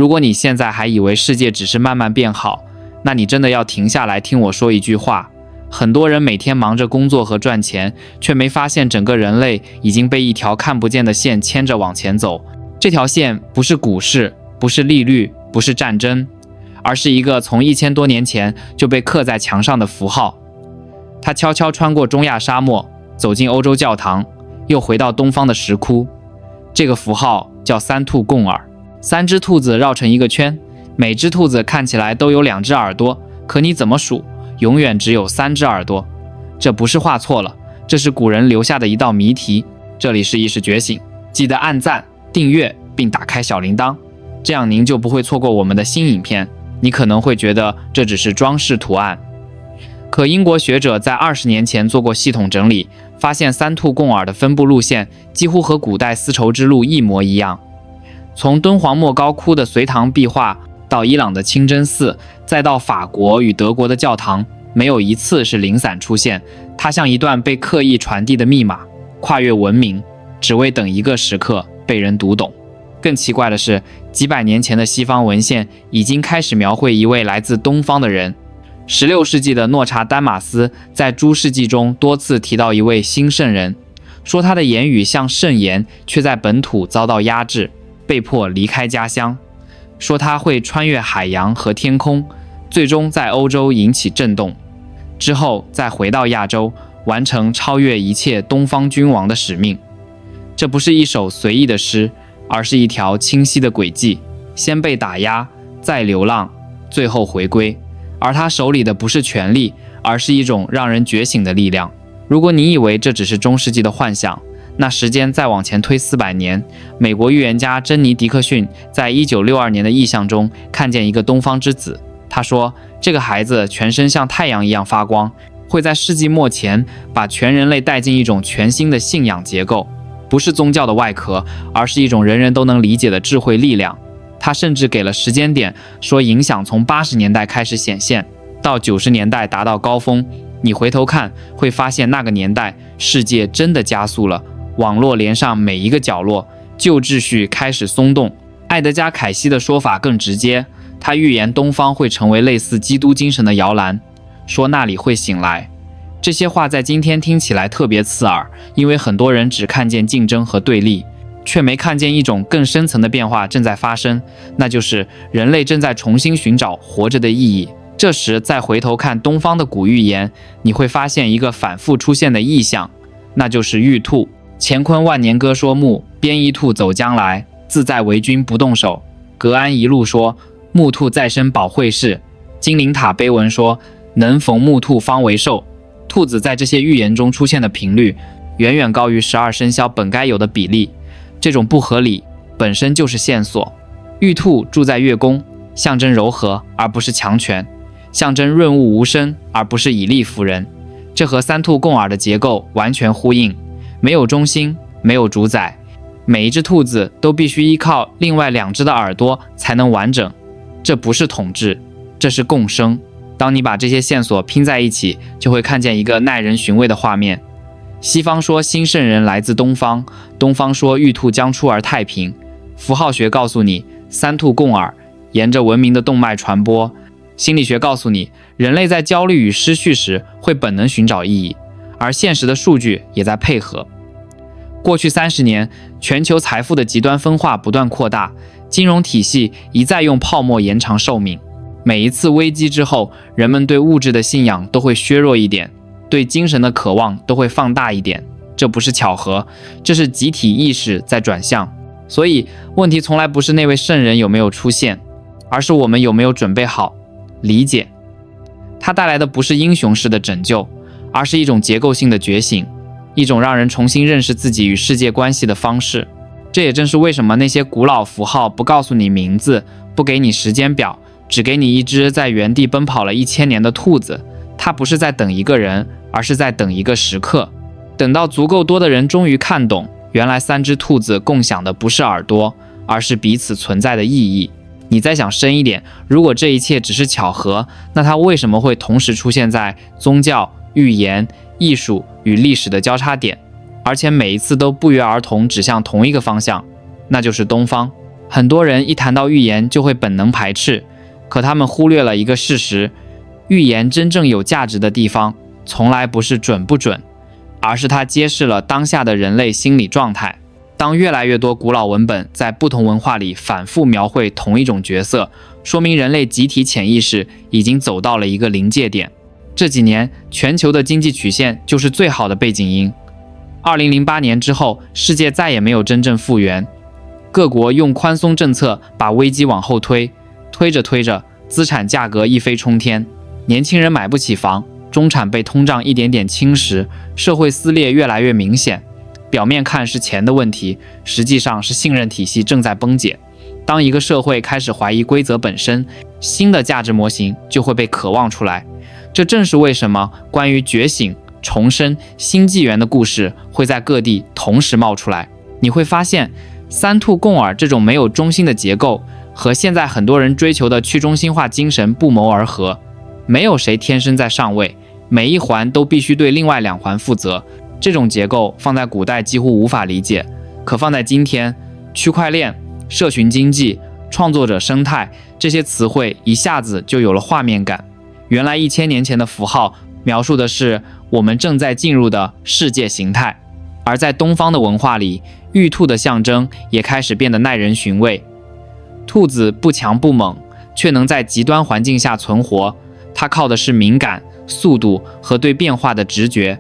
如果你現在還以為世界只是慢慢變好，那你真的要停下來听我說一句話。很多人每天忙着工作和賺錢，卻沒發現整個人類已經被一條看不見的線牽着往前走。這條線不是股市，不是利率，不是戰爭，而是一個從1000多年前就被刻在牆上的符號。它悄悄穿過中亞沙漠，走進歐洲教堂，又回到東方的石窟。這個符號叫三兔共耳。3隻兔子繞成一個圈，每隻兔子看起來都有2隻耳朵，可你怎麼數，永遠只有3隻耳朵。這不是畫錯了，這是古人留下的一道謎題。這裡是意識覺醒，記得按讚、訂閱並打開小鈴鐺，這樣您就不會錯過我們的新影片。你可能會覺得這只是裝飾圖案，可英國學者在20年前做過系統整理，發現三兔共耳的分布路線幾乎和古代絲綢之路一模一樣。從敦煌莫高窟的隋唐壁畫到伊朗的清真寺，再到法國與德國的教堂，沒有一次是零散出現。它像一段被刻意傳遞的密碼，跨越文明，只為等一個時刻被人讀懂。更奇怪的是，幾百年前的西方文獻已經開始描繪一位來自東方的人。16世紀的諾查丹馬斯在諸世紀中多次提到一位新聖人，說他的言語像聖言，卻在本土遭到壓制，被迫離開家鄉，說他會穿越海洋和天空，最終在歐洲引起震動，之後再回到亞洲，完成超越一切東方君王的使命。這不是一首隨意的詩，而是一條清晰的軌跡，先被打壓，再流浪，最後回歸。而他手裡的不是權力，而是一種讓人覺醒的力量。如果你以為這只是中世紀的幻想，那時間再往前推400年，美國預言家珍妮·迪克遜在1962年的異象中看見一個東方之子。他說，這個孩子全身像太陽一樣發光，會在世紀末前把全人類帶進一種全新的信仰結構，不是宗教的外殼，而是一種人人都能理解的智慧力量。他甚至給了時間點，說影響從80年代開始顯現，到90年代達到高峰。你回頭看，會發現那個年代世界真的加速了，網絡連上每一個角落，舊秩序開始鬆動。艾德加·凱西的說法更直接，他預言東方會成為類似基督精神的搖籃，說那裡會醒來。這些話在今天聽起來特別刺耳，因為很多人只看見競爭和對立，卻沒看見一種更深層的變化正在發生，那就是人類正在重新尋找活着的意義。這時再回頭看東方的古預言，你會發現一個反覆出現的意象，那就是玉兔。乾坤萬年歌說木，編一兔走將來，自在為君不動手。格安一路說，木兔在身保惠世。金陵塔碑文說，能逢木兔方為壽。兔子在這些預言中出現的頻率，遠遠高於12生肖本該有的比例。這種不合理本身就是線索。玉兔住在月宮，象徵柔和而不是強權，象徵潤物無聲而不是以力服人。這和三兔共耳的結構完全呼應，沒有中心，沒有主宰，每一隻兔子都必須依靠另外2隻的耳朵才能完整。這不是統治，這是共生。當你把這些線索拼在一起，就會看見一個耐人尋味的畫面。西方說新聖人來自東方，東方說玉兔將出而太平。符號學告訴你三兔共耳，沿着文明的動脈傳播。心理學告訴你，人類在焦慮與失序時會本能尋找意義，而現實的數據也在配合。過去30年，全球財富的極端分化不斷擴大，金融體系一再用泡沫延長壽命。每一次危機之後，人們對物質的信仰都會削弱一點，對精神的渴望都會放大一點。這不是巧合，這是集體意識在轉向。所以問題從來不是那位聖人有沒有出現，而是我們有沒有準備好理解。它帶來的不是英雄式的拯救，而是一種結構性的覺醒，一種讓人重新認識自己與世界關係的方式。這也正是為什麼那些古老符號不告訴你名字，不給你時間表，只給你一隻在原地奔跑了1000年的兔子。它不是在等一個人，而是在等一個時刻，等到足夠多的人終於看懂，原來3隻兔子共享的不是耳朵，而是彼此存在的意義。你再想深一點，如果這一切只是巧合，那它為什麼會同時出現在宗教、預言、藝術與歷史的交叉點，而且每一次都不約而同指向同一個方向，那就是東方。很多人一談到預言就會本能排斥，可他們忽略了一個事實：預言真正有價值的地方，從來不是準不準，而是它揭示了當下的人類心理狀態。當越來越多古老文本在不同文化裡反覆描繪同一種角色，說明人類集體潛意識已經走到了一個臨界點。這幾年，全球的經濟曲線就是最好的背景音。2008年之後，世界再也沒有真正復原，各國用寬鬆政策把危機往後推，推着推着，資產價格一飛沖天，年輕人買不起房，中產被通脹一點點侵蝕，社會撕裂越來越明顯。表面看是錢的問題，實際上是信任體系正在崩解。當一個社會開始懷疑規則本身，新的價值模型就會被渴望出來。這正是為什麼關於覺醒、重生、新紀元的故事會在各地同時冒出來。你會發現，三兔共爾這種沒有中心的結構和現在很多人追求的去中心化精神不謀而合。沒有誰天生在上位，每一環都必須對另外兩環負責。這種結構放在古代幾乎無法理解，可放在今天，區塊鏈、社群經濟、創作者生態這些詞彙一下子就有了畫面感。原來1000年前的符號描述的是我們正在進入的世界形態，而在東方的文化裡，玉兔的象徵也開始變得耐人尋味。兔子不強不猛，卻能在極端環境下存活，它靠的是敏感、速度和對變化的直覺。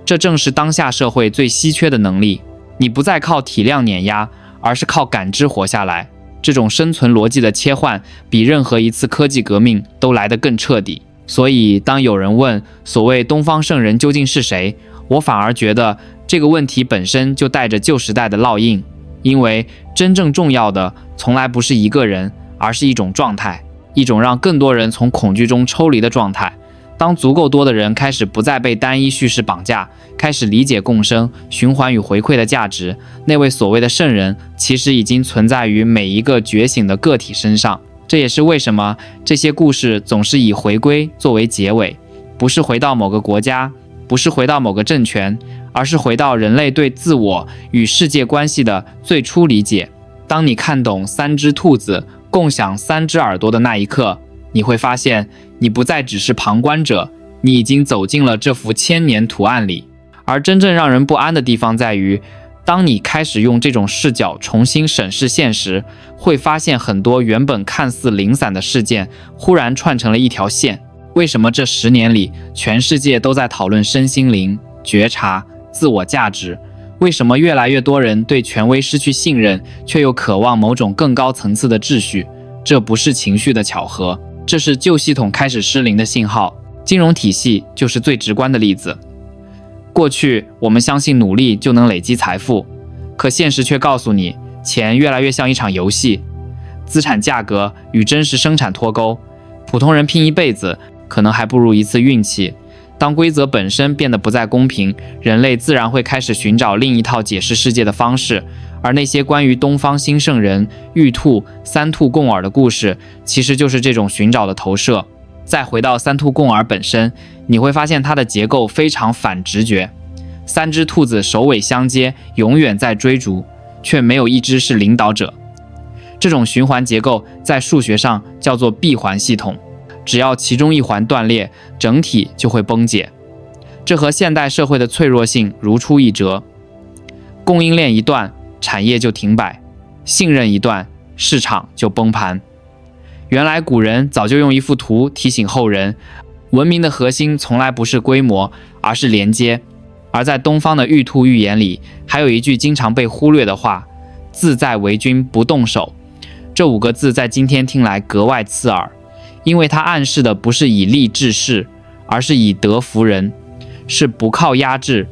這正是當下社會最稀缺的能力。你不再靠體量碾壓，而是靠感知活下來。這種生存邏輯的切換，比任何一次科技革命都來得更徹底。所以，當有人問所謂東方聖人究竟是誰，我反而覺得這個問題本身就帶着舊時代的烙印。因為真正重要的從來不是一個人，而是一種狀態，一種讓更多人從恐懼中抽離的狀態。當足夠多的人開始不再被單一敘事綁架，開始理解共生、循環與回饋的價值，那位所謂的聖人其實已經存在於每一個覺醒的個體身上。這也是為什麼這些故事總是以回歸作為結尾，不是回到某個國家，不是回到某個政權，而是回到人類對自我與世界關係的最初理解。當你看懂三隻兔子共享3隻耳朵的那一刻，你會發現，你不再只是旁觀者，你已經走進了這幅千年圖案裡。而真正讓人不安的地方在於，當你開始用這種視角重新審視現實，會發現很多原本看似零散的事件，忽然串成了一條線。為什麼這10年裡，全世界都在討論身心靈、覺察、自我價值？為什麼越來越多人對權威失去信任，卻又渴望某種更高層次的秩序？這不是情緒的巧合。這是舊系統開始失靈的信號，金融體系就是最直觀的例子。過去我們相信努力就能累積財富，可現實卻告訴你，錢越來越像一場遊戲，資產價格與真實生產脫鈎，普通人拼一輩子，可能還不如一次運氣。當規則本身變得不再公平，人類自然會開始尋找另一套解釋世界的方式。而那些關於東方新聖人、玉兔、三兔共爾的故事，其實就是這種尋找的投射。再回到三兔共爾本身，你會發現它的結構非常反直覺。3隻兔子首尾相接，永遠在追逐，卻沒有一隻是領導者。這種循環結構在數學上叫做閉環系統。只要其中一環斷裂，整體就會崩解。這和現代社會的脆弱性如出一轍。供應鏈一斷，產業就停擺；信任一斷，市場就崩盤。原來古人早就用一幅圖提醒後人，文明的核心從來不是規模，而是連接。而在東方的玉兔寓言裡，還有一句經常被忽略的話：自在為君不動手。這5個字在今天聽來格外刺耳。因為它暗示的不是以力治世，而是以德服人，是不靠壓制，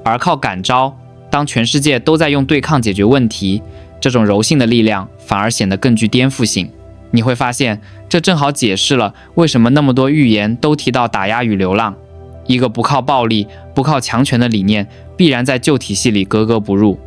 而靠感召。當全世界都在用對抗解決問題，這種柔性的力量反而顯得更具顛覆性。你會發現，這正好解釋了為什麼那麼多寓言都提到打壓與流浪。一個不靠暴力、不靠強權的理念，必然在舊體系裡格格不入。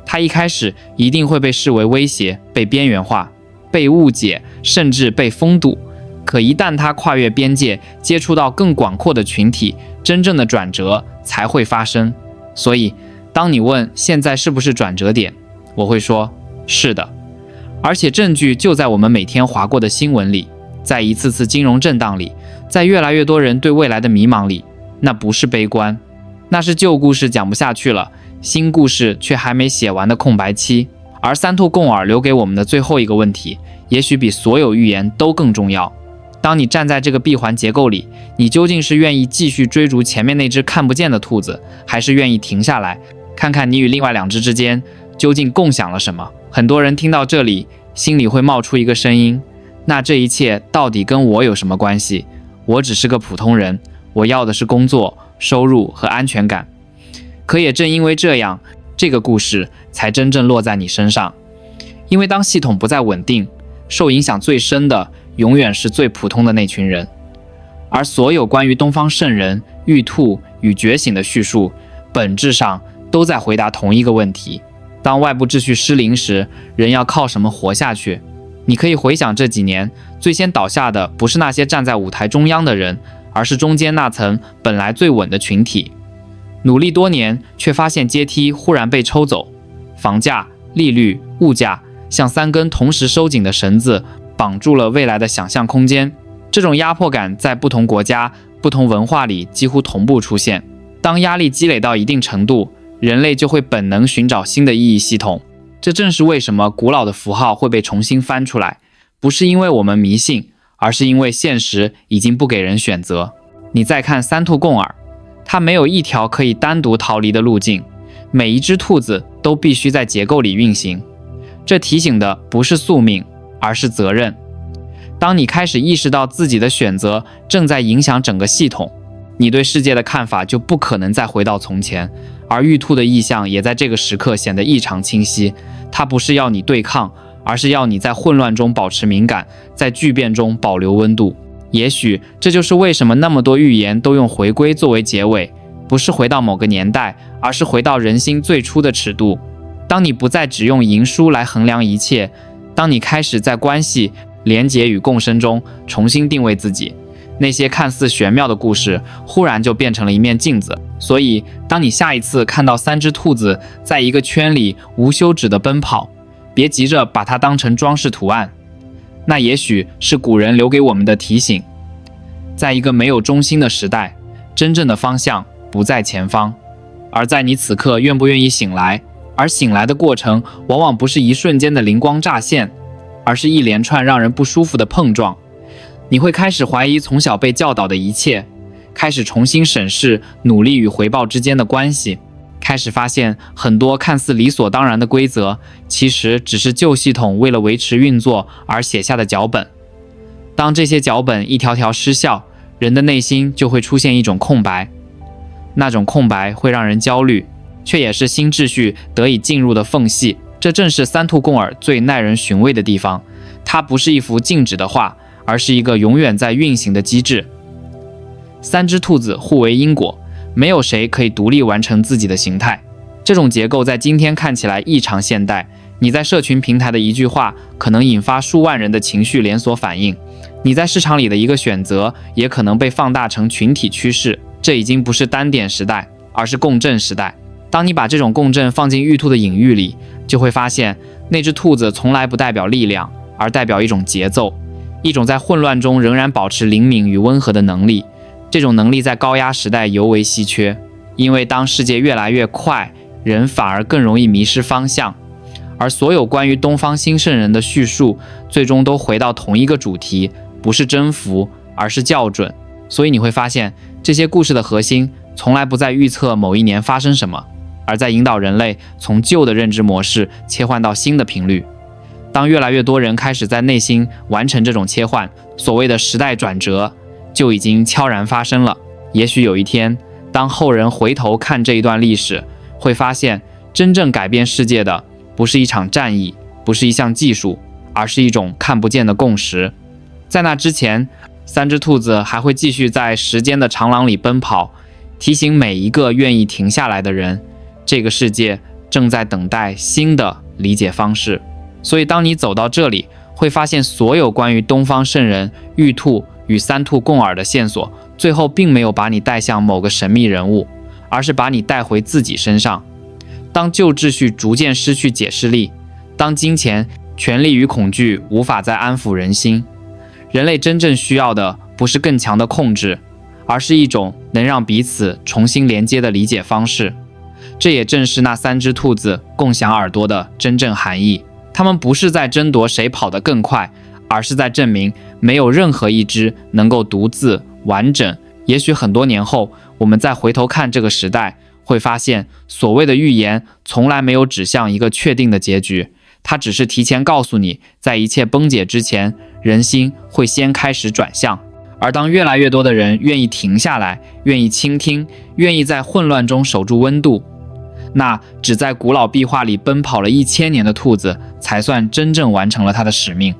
它一開始一定會被視為威脅，被邊緣化，被誤解，甚至被封堵。可一旦它跨越邊界，接觸到更廣闊的群體，真正的轉折才會發生。所以，當你問現在是不是轉折點，我會說是的。而且證據就在我們每天劃過的新聞裡，在一次次金融震盪裡，在越來越多人對未來的迷茫裡。那不是悲觀，那是舊故事講不下去了，新故事卻還沒寫完的空白期。而三兔共耳留給我們的最後一個問題，也許比所有預言都更重要。當你站在這個閉環結構裡，你究竟是願意繼續追逐前面那隻看不見的兔子，還是願意停下來，看看你與另外兩隻之間究竟共享了什麼？很多人聽到這裡，心裡會冒出一個聲音，那這一切到底跟我有什麼關係？我只是個普通人，我要的是工作、收入和安全感。可也正因為這樣，這個故事才真正落在你身上。因為當系統不再穩定，受影響最深的永遠是最普通的那群人。而所有關於東方聖人、玉兔與覺醒的敘述，本質上都在回答同一個問題：當外部秩序失靈時，人要靠什麼活下去？你可以回想這幾年，最先倒下的不是那些站在舞台中央的人，而是中間那層本來最穩的群體。努力多年，卻發現階梯忽然被抽走，房價、利率、物價像三根同時收緊的繩子，綁住了未來的想象空間。這種壓迫感在不同國家、不同文化裡幾乎同步出現。當壓力積累到一定程度，人類就會本能尋找新的意義系統。這正是為什麼古老的符號會被重新翻出來，不是因為我們迷信，而是因為現實已經不給人選擇。你再看三兔共耳，它沒有一條可以單獨逃離的路徑，每一隻兔子都必須在結構裡運行。這提醒的不是宿命，而是責任。當你開始意識到自己的選擇正在影響整個系統，你對世界的看法就不可能再回到從前。而玉兔的意象也在這個時刻顯得異常清晰，它不是要你對抗，而是要你在混亂中保持敏感，在巨變中保留溫度。也許這就是為什麼那麼多預言都用回歸作為結尾，不是回到某個年代，而是回到人心最初的尺度。當你不再只用赢輸來衡量一切，當你開始在關係、連結與共生中重新定位自己，那些看似玄妙的故事忽然就變成了一面鏡子。所以當你下一次看到三隻兔子在一個圈裡無休止地奔跑，別急着把它當成裝飾圖案，那也許是古人留給我們的提醒。在一個沒有中心的時代，真正的方向不在前方，而在你此刻願不願意醒來。而醒來的過程往往不是一瞬間的靈光乍現，而是一連串讓人不舒服的碰撞。你會開始懷疑從小被教導的一切，開始重新審視努力與回報之間的關係，開始發現很多看似理所當然的規則，其實只是舊系統為了維持運作而寫下的腳本。當這些腳本一條條失效，人的內心就會出現一種空白，那種空白會讓人焦慮，卻也是新秩序得以進入的縫隙。這正是三兔共耳最耐人尋味的地方，它不是一幅靜止的畫，而是一個永遠在運行的機制。三隻兔子互為因果，沒有誰可以獨立完成自己的形態。這種結構在今天看起來異常現代，你在社群平台的一句話可能引發數萬人的情緒連鎖反應，你在市場裡的一個選擇也可能被放大成群體趨勢。這已經不是單點時代，而是共振時代。當你把這種共振放進玉兔的隱喻裡，就會發現那只兔子從來不代表力量，而代表一種節奏，一種在混亂中仍然保持靈敏與溫和的能力。這種能力在高壓時代尤為稀缺，因為當世界越來越快，人反而更容易迷失方向。而所有關於東方新聖人的敘述，最終都回到同一個主題，不是征服，而是校準。所以你會發現，這些故事的核心從來不在預測某一年發生什麼，而在引導人類從舊的認知模式切換到新的頻率。當越來越多人開始在內心完成這種切換，所謂的時代轉折就已經悄然發生了。也許有一天，當後人回頭看這一段歷史，會發現真正改變世界的不是一場戰役，不是一項技術，而是一種看不見的共識。在那之前，三隻兔子還會繼續在時間的長廊裡奔跑，提醒每一個願意停下來的人，這個世界正在等待新的理解方式。所以當你走到這裡，會發現所有關於東方聖人、玉兔與三兔共耳的線索，最後並沒有把你帶向某個神秘人物，而是把你帶回自己身上。當舊秩序逐漸失去解釋力，當金錢權力與恐懼無法再安撫人心。人類真正需要的不是更強的控制，而是一種能讓彼此重新連接的理解方式。這也正是那3隻兔子共享耳朵的真正含義。它們不是在爭奪誰跑得更快，而是在證明沒有任何一隻能夠獨自完整。也許很多年後，我們再回頭看這個時代，會發現所謂的預言從來沒有指向一個確定的結局，它只是提前告訴你，在一切崩解之前，人心會先開始轉向。而當越來越多的人願意停下來，願意傾聽，願意在混亂中守住溫度，那只在古老壁畫裡奔跑了1000年的兔子，才算真正完成了它的使命。